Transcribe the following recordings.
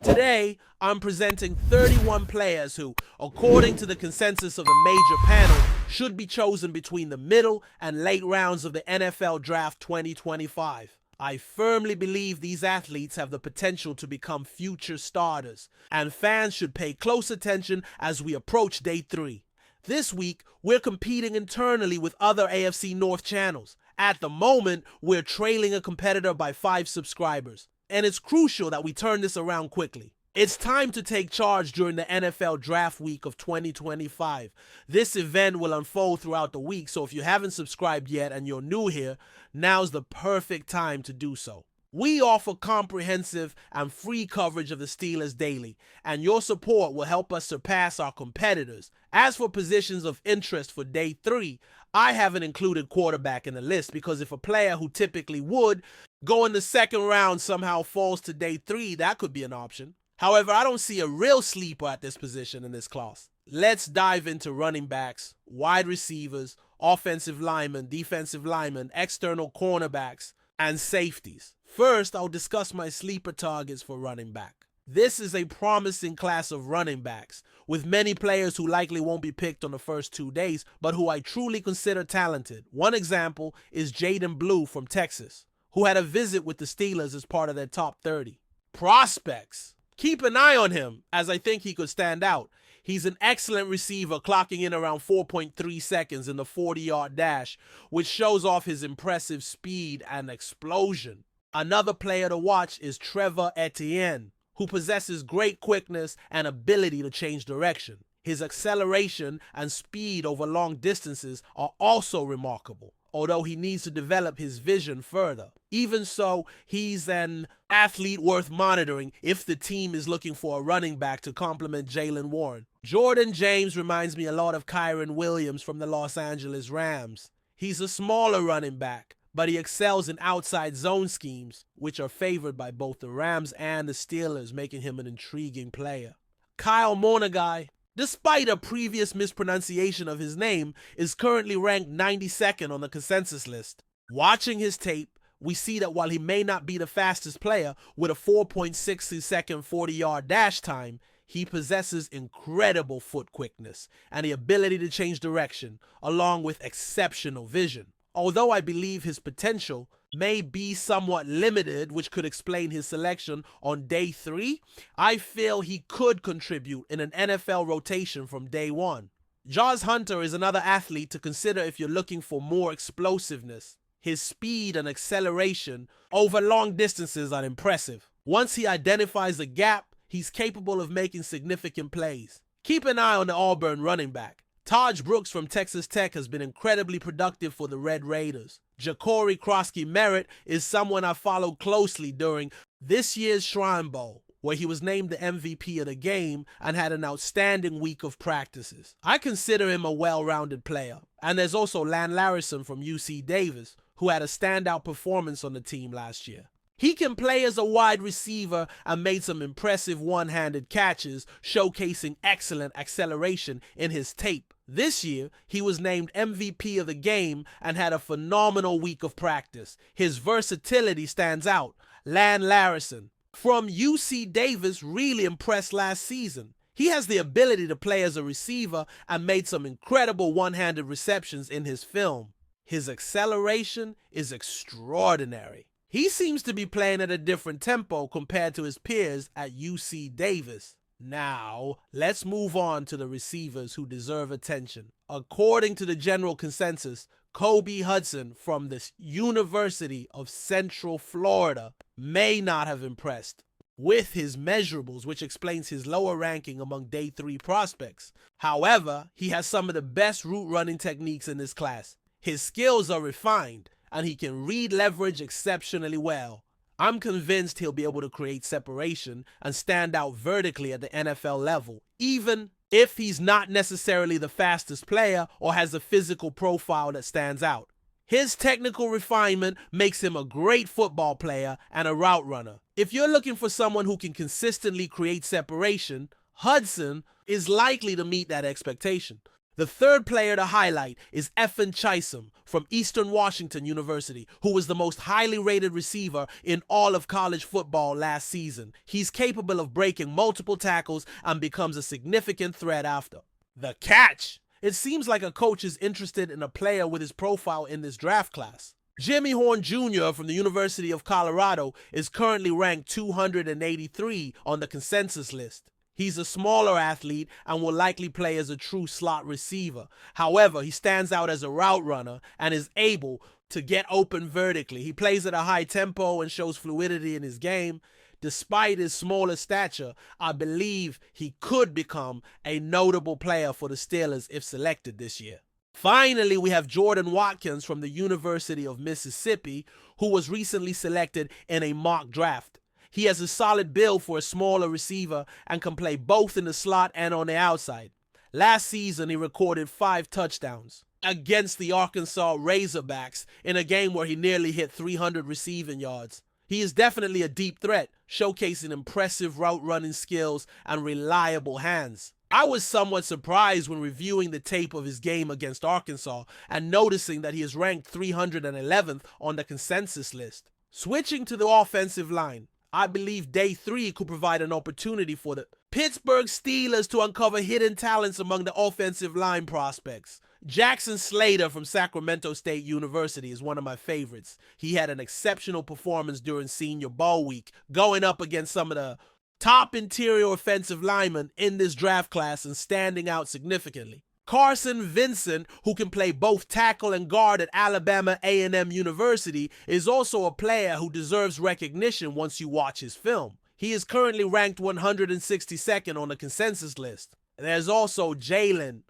Today, I'm presenting 31 players who, according to the consensus of the major panel, should be chosen between the middle and late rounds of the NFL Draft 2025. I firmly believe these athletes have the potential to become future starters, and fans should pay close attention as we approach day 3. This week, we're competing internally with other AFC North channels. At the moment, we're trailing a competitor by 5 subscribers, and it's crucial that we turn this around quickly. It's time to take charge during the NFL Draft Week of 2025. This event will unfold throughout the week, so if you haven't subscribed yet and you're new here, now's the perfect time to do so. We offer comprehensive and free coverage of the Steelers daily, and your support will help us surpass our competitors. As for positions of interest for day 3, I haven't included quarterback in the list because if a player who typically would go in the second round somehow falls to day 3, that could be an option. However, I don't see a real sleeper at this position in this class. Let's dive into running backs, wide receivers, offensive linemen, defensive linemen, external cornerbacks, and safeties. First, I'll discuss my sleeper targets for running back. This is a promising class of running backs, with many players who likely won't be picked on the first 2 days, but who I truly consider talented. One example is Jaden Blue from Texas, who had a visit with the Steelers as part of their top 30. Prospects. Keep an eye on him, as I think he could stand out. He's an excellent receiver, clocking in around 4.3 seconds in the 40-yard dash, which shows off his impressive speed and explosion. Another player to watch is Trevor Etienne, who possesses great quickness and ability to change direction. His acceleration and speed over long distances are also remarkable, although he needs to develop his vision further. Even so, he's an athlete worth monitoring if the team is looking for a running back to complement Jaylen Warren. Jordan James reminds me a lot of Kyren Williams from the Los Angeles Rams. He's a smaller running back, but he excels in outside zone schemes, which are favored by both the Rams and the Steelers, making him an intriguing player. Kyle Monagai, despite a previous mispronunciation of his name, is currently ranked 92nd on the consensus list. Watching his tape, we see that while he may not be the fastest player with a 4.62-second 40-yard dash time, he possesses incredible foot quickness and the ability to change direction, along with exceptional vision. Although I believe his potential may be somewhat limited, which could explain his selection on day 3, I feel he could contribute in an NFL rotation from day 1. Jaws Hunter is another athlete to consider if you're looking for more explosiveness. His speed and acceleration over long distances are impressive. Once he identifies a gap, he's capable of making significant plays. Keep an eye on the Auburn running back. Taj Brooks from Texas Tech has been incredibly productive for the Red Raiders. Ja'Cory Krosky-Merritt is someone I followed closely during this year's Shrine Bowl, where he was named the MVP of the game and had an outstanding week of practices. I consider him a well-rounded player. And there's also Lan Larrison from UC Davis, who had a standout performance on the team last year. He can play as a wide receiver and made some impressive one-handed catches, showcasing excellent acceleration in his tape. This year, he was named MVP of the game and had a phenomenal week of practice. His versatility stands out. Lan Larrison from UC Davis really impressed last season. He has the ability to play as a receiver and made some incredible one-handed receptions in his film. His acceleration is extraordinary. He seems to be playing at a different tempo compared to his peers at UC Davis. Now, let's move on to the receivers who deserve attention. According to the general consensus, Kobe Hudson from the University of Central Florida may not have impressed with his measurables, which explains his lower ranking among day 3 prospects. However, he has some of the best route running techniques in this class. His skills are refined, and he can read leverage exceptionally well. I'm convinced he'll be able to create separation and stand out vertically at the NFL level, even if he's not necessarily the fastest player or has a physical profile that stands out. His technical refinement makes him a great football player and a route runner. If you're looking for someone who can consistently create separation, Hudson is likely to meet that expectation. The third player to highlight is Effen Chisholm from Eastern Washington University, who was the most highly rated receiver in all of college football last season. He's capable of breaking multiple tackles and becomes a significant threat after. The catch! It seems like a coach is interested in a player with his profile in this draft class. Jimmy Horn Jr. from the University of Colorado is currently ranked 283 on the consensus list. He's a smaller athlete and will likely play as a true slot receiver. However, he stands out as a route runner and is able to get open vertically. He plays at a high tempo and shows fluidity in his game. Despite his smaller stature, I believe he could become a notable player for the Steelers if selected this year. Finally, we have Jordan Watkins from the University of Mississippi, who was recently selected in a mock draft. He has a solid build for a smaller receiver and can play both in the slot and on the outside. Last season, he recorded 5 touchdowns against the Arkansas Razorbacks in a game where he nearly hit 300 receiving yards. He is definitely a deep threat, showcasing impressive route running skills and reliable hands. I was somewhat surprised when reviewing the tape of his game against Arkansas and noticing that he is ranked 311th on the consensus list. Switching to the offensive line, I believe day 3 could provide an opportunity for the Pittsburgh Steelers to uncover hidden talents among the offensive line prospects. Jackson Slater from Sacramento State University is one of my favorites. He had an exceptional performance during Senior Bowl week, going up against some of the top interior offensive linemen in this draft class and standing out significantly. Carson Vincent, who can play both tackle and guard at Alabama A&M University, is also a player who deserves recognition once you watch his film. He is currently ranked 162nd on the consensus list. There's also Jalen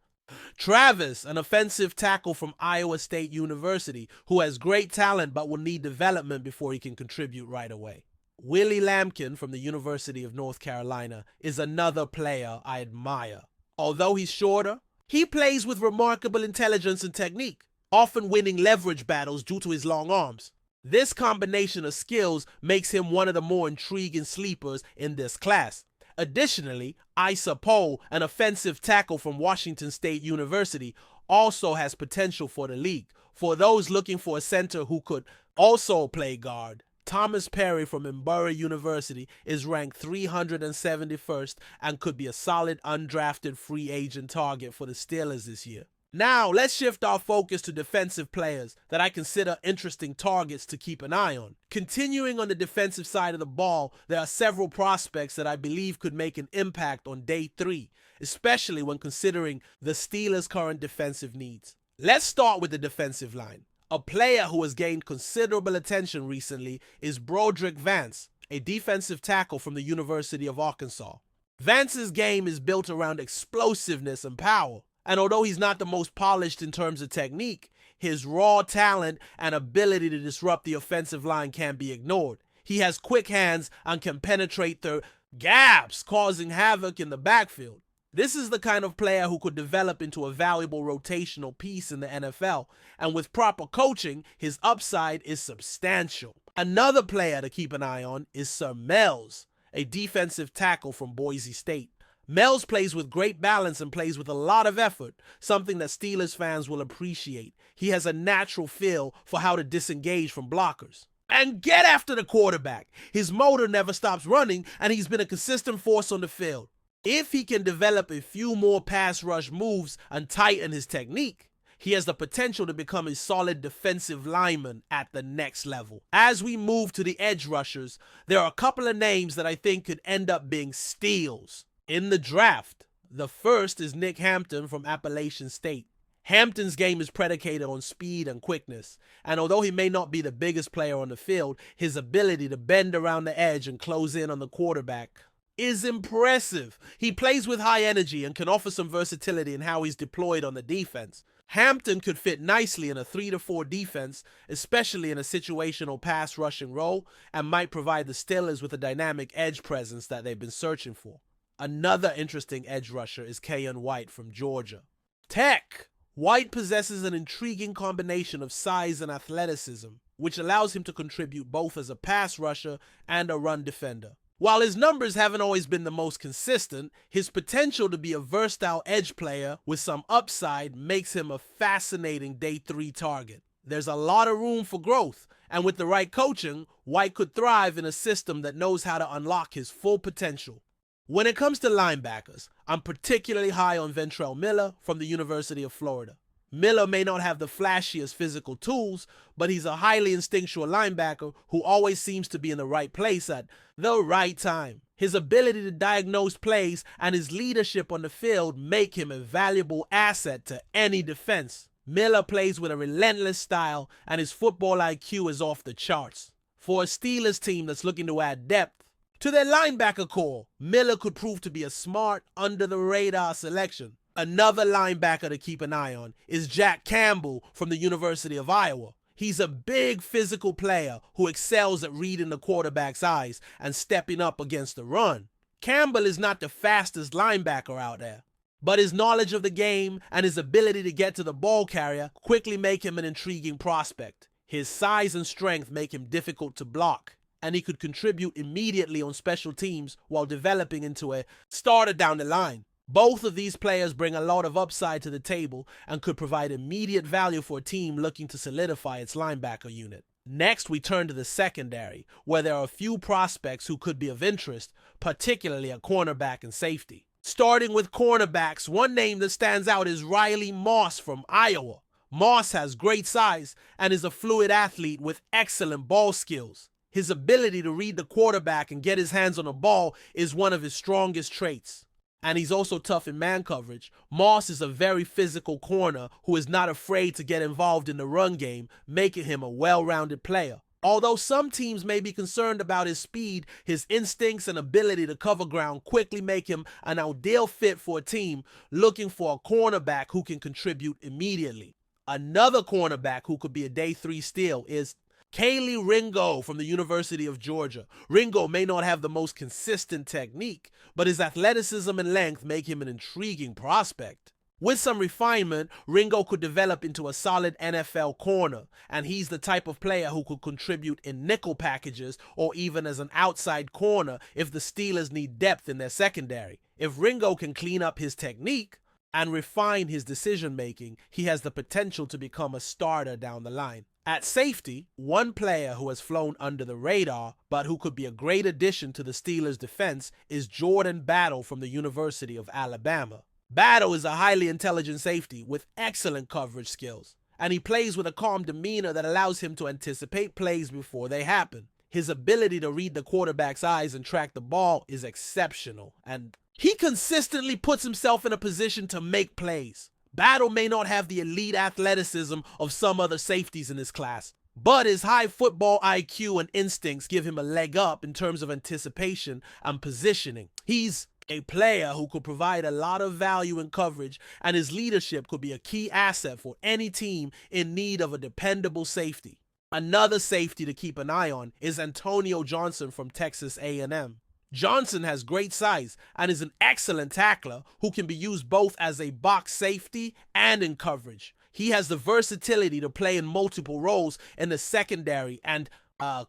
Travis, an offensive tackle from Iowa State University, who has great talent but will need development before he can contribute right away. Willie Lampkin from the University of North Carolina is another player I admire. Although he's shorter, he plays with remarkable intelligence and technique, often winning leverage battles due to his long arms. This combination of skills makes him one of the more intriguing sleepers in this class. Additionally, Isa Poe, an offensive tackle from Washington State University, also has potential for the league. For those looking for a center who could also play guard, Thomas Perry from Edinburgh University is ranked 371st and could be a solid undrafted free agent target for the Steelers this year. Now, let's shift our focus to defensive players that I consider interesting targets to keep an eye on. Continuing on the defensive side of the ball, there are several prospects that I believe could make an impact on day 3, especially when considering the Steelers' current defensive needs. Let's start with the defensive line. A player who has gained considerable attention recently is Broderick Vance, a defensive tackle from the University of Arkansas. Vance's game is built around explosiveness and power, and although he's not the most polished in terms of technique, his raw talent and ability to disrupt the offensive line can't be ignored. He has quick hands and can penetrate through gaps, causing havoc in the backfield. This is the kind of player who could develop into a valuable rotational piece in the NFL, and with proper coaching, his upside is substantial. Another player to keep an eye on is Sir Mells, a defensive tackle from Boise State. Mells plays with great balance and plays with a lot of effort, something that Steelers fans will appreciate. He has a natural feel for how to disengage from blockers and get after the quarterback. His motor never stops running, and he's been a consistent force on the field. If he can develop a few more pass rush moves and tighten his technique, he has the potential to become a solid defensive lineman at the next level. As we move to the edge rushers, there are a couple of names that I think could end up being steals in the draft. The first is Nick Hampton from Appalachian State. Hampton's game is predicated on speed and quickness, and although he may not be the biggest player on the field, his ability to bend around the edge and close in on the quarterback is impressive. He plays with high energy and can offer some versatility in how he's deployed on the defense. Hampton could fit nicely in a 3-4 defense, especially in a situational pass rushing role, and might provide the Steelers with a dynamic edge presence that they've been searching for. Another interesting edge rusher is Keion White from Georgia Tech. White possesses an intriguing combination of size and athleticism, which allows him to contribute both as a pass rusher and a run defender. While his numbers haven't always been the most consistent, his potential to be a versatile edge player with some upside makes him a fascinating day 3 target. There's a lot of room for growth, and with the right coaching, White could thrive in a system that knows how to unlock his full potential. When it comes to linebackers, I'm particularly high on Ventrell Miller from the University of Florida. Miller may not have the flashiest physical tools, but he's a highly instinctual linebacker who always seems to be in the right place at the right time. His ability to diagnose plays and his leadership on the field make him a valuable asset to any defense. Miller plays with a relentless style, and his football IQ is off the charts. For a Steelers team that's looking to add depth to their linebacker core, Miller could prove to be a smart, under-the-radar selection. Another linebacker to keep an eye on is Jack Campbell from the University of Iowa. He's a big physical player who excels at reading the quarterback's eyes and stepping up against the run. Campbell is not the fastest linebacker out there, but his knowledge of the game and his ability to get to the ball carrier quickly make him an intriguing prospect. His size and strength make him difficult to block, and he could contribute immediately on special teams while developing into a starter down the line. Both of these players bring a lot of upside to the table and could provide immediate value for a team looking to solidify its linebacker unit. Next, we turn to the secondary, where there are a few prospects who could be of interest, particularly at cornerback and safety. Starting with cornerbacks, one name that stands out is Riley Moss from Iowa. Moss has great size and is a fluid athlete with excellent ball skills. His ability to read the quarterback and get his hands on the ball is one of his strongest traits. And he's also tough in man coverage. Moss is a very physical corner who is not afraid to get involved in the run game, making him a well-rounded player. Although some teams may be concerned about his speed, his instincts and ability to cover ground quickly make him an ideal fit for a team looking for a cornerback who can contribute immediately. Another cornerback who could be a day 3 steal is Kaylee Ringo from the University of Georgia. Ringo may not have the most consistent technique, but his athleticism and length make him an intriguing prospect. With some refinement, Ringo could develop into a solid NFL corner, and he's the type of player who could contribute in nickel packages or even as an outside corner if the Steelers need depth in their secondary. If Ringo can clean up his technique and refine his decision-making, he has the potential to become a starter down the line. At safety, one player who has flown under the radar but who could be a great addition to the Steelers' defense is Jordan Battle from the University of Alabama. Battle is a highly intelligent safety with excellent coverage skills, and he plays with a calm demeanor that allows him to anticipate plays before they happen. His ability to read the quarterback's eyes and track the ball is exceptional, and he consistently puts himself in a position to make plays. Battle may not have the elite athleticism of some other safeties in this class, but his high football IQ and instincts give him a leg up in terms of anticipation and positioning. He's a player who could provide a lot of value in coverage, and his leadership could be a key asset for any team in need of a dependable safety. Another safety to keep an eye on is Antonio Johnson from Texas A&M. Johnson has great size and is an excellent tackler who can be used both as a box safety and in coverage. He has the versatility to play in multiple roles in the secondary and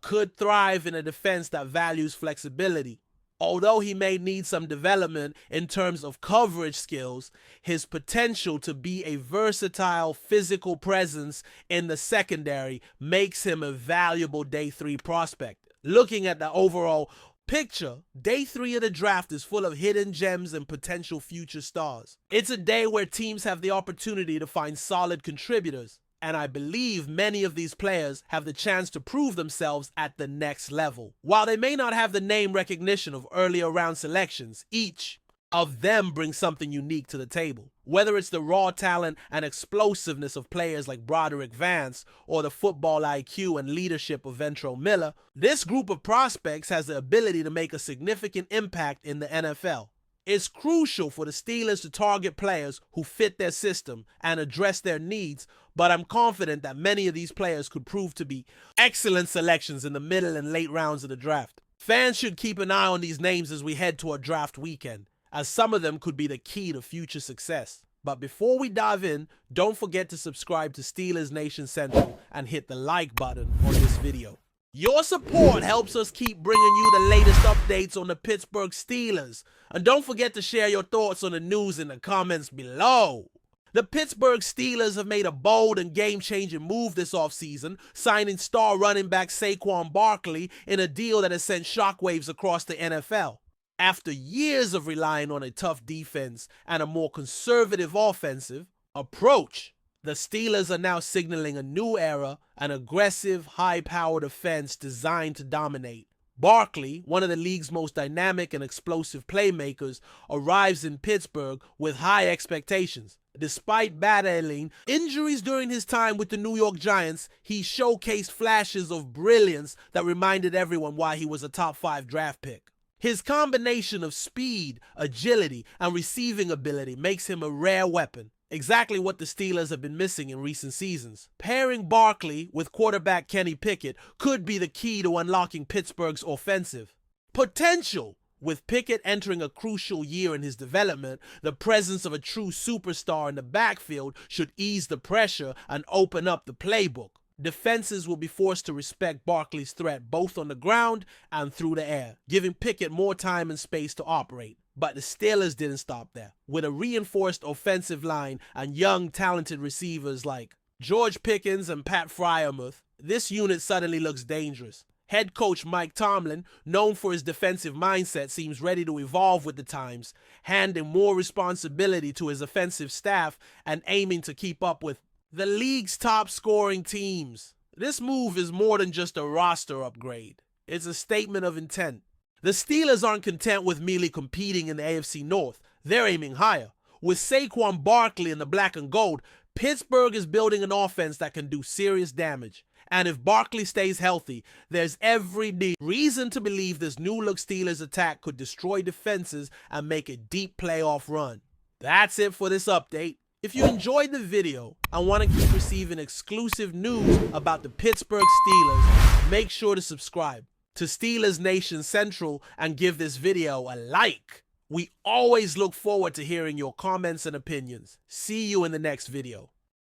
could thrive in a defense that values flexibility. Although he may need some development in terms of coverage skills, his potential to be a versatile physical presence in the secondary makes him a valuable day 3 prospect. Looking at the overall picture, day 3 of the draft is full of hidden gems and potential future stars. It's a day where teams have the opportunity to find solid contributors, and I believe many of these players have the chance to prove themselves at the next level. While they may not have the name recognition of earlier round selections, each of them brings something unique to the table. Whether it's the raw talent and explosiveness of players like Broderick Vance or the football IQ and leadership of Ventrell Miller, this group of prospects has the ability to make a significant impact in the NFL. It's crucial for the Steelers to target players who fit their system and address their needs, but I'm confident that many of these players could prove to be excellent selections in the middle and late rounds of the draft. Fans should keep an eye on these names as we head toward draft weekend, as some of them could be the key to future success. But before we dive in, don't forget to subscribe to Steelers Nation Central and hit the like button on this video. Your support helps us keep bringing you the latest updates on the Pittsburgh Steelers. And don't forget to share your thoughts on the news in the comments below. The Pittsburgh Steelers have made a bold and game-changing move this offseason, signing star running back Saquon Barkley in a deal that has sent shockwaves across the NFL. After years of relying on a tough defense and a more conservative offensive approach, the Steelers are now signaling a new era, an aggressive, high-powered offense designed to dominate. Barkley, one of the league's most dynamic and explosive playmakers, arrives in Pittsburgh with high expectations. Despite battling injuries during his time with the New York Giants, he showcased flashes of brilliance that reminded everyone why he was a top 5 draft pick. His combination of speed, agility, and receiving ability makes him a rare weapon. Exactly what the Steelers have been missing in recent seasons. Pairing Barkley with quarterback Kenny Pickett could be the key to unlocking Pittsburgh's offensive potential. With Pickett entering a crucial year in his development, the presence of a true superstar in the backfield should ease the pressure and open up the playbook. Defenses will be forced to respect Barkley's threat both on the ground and through the air, giving Pickett more time and space to operate. But the Steelers didn't stop there. With a reinforced offensive line and young, talented receivers like George Pickens and Pat Freiermuth, this unit suddenly looks dangerous. Head coach Mike Tomlin, known for his defensive mindset, seems ready to evolve with the times, handing more responsibility to his offensive staff and aiming to keep up with the league's top scoring teams. This move is more than just a roster upgrade. It's a statement of intent. The Steelers aren't content with merely competing in the AFC North. They're aiming higher. With Saquon Barkley in the black and gold, Pittsburgh is building an offense that can do serious damage. And if Barkley stays healthy, there's every reason to believe this new-look Steelers attack could destroy defenses and make a deep playoff run. That's it for this update. If you enjoyed the video and want to keep receiving exclusive news about the Pittsburgh Steelers, make sure to subscribe to Steelers Nation Central and give this video a like. We always look forward to hearing your comments and opinions. See you in the next video.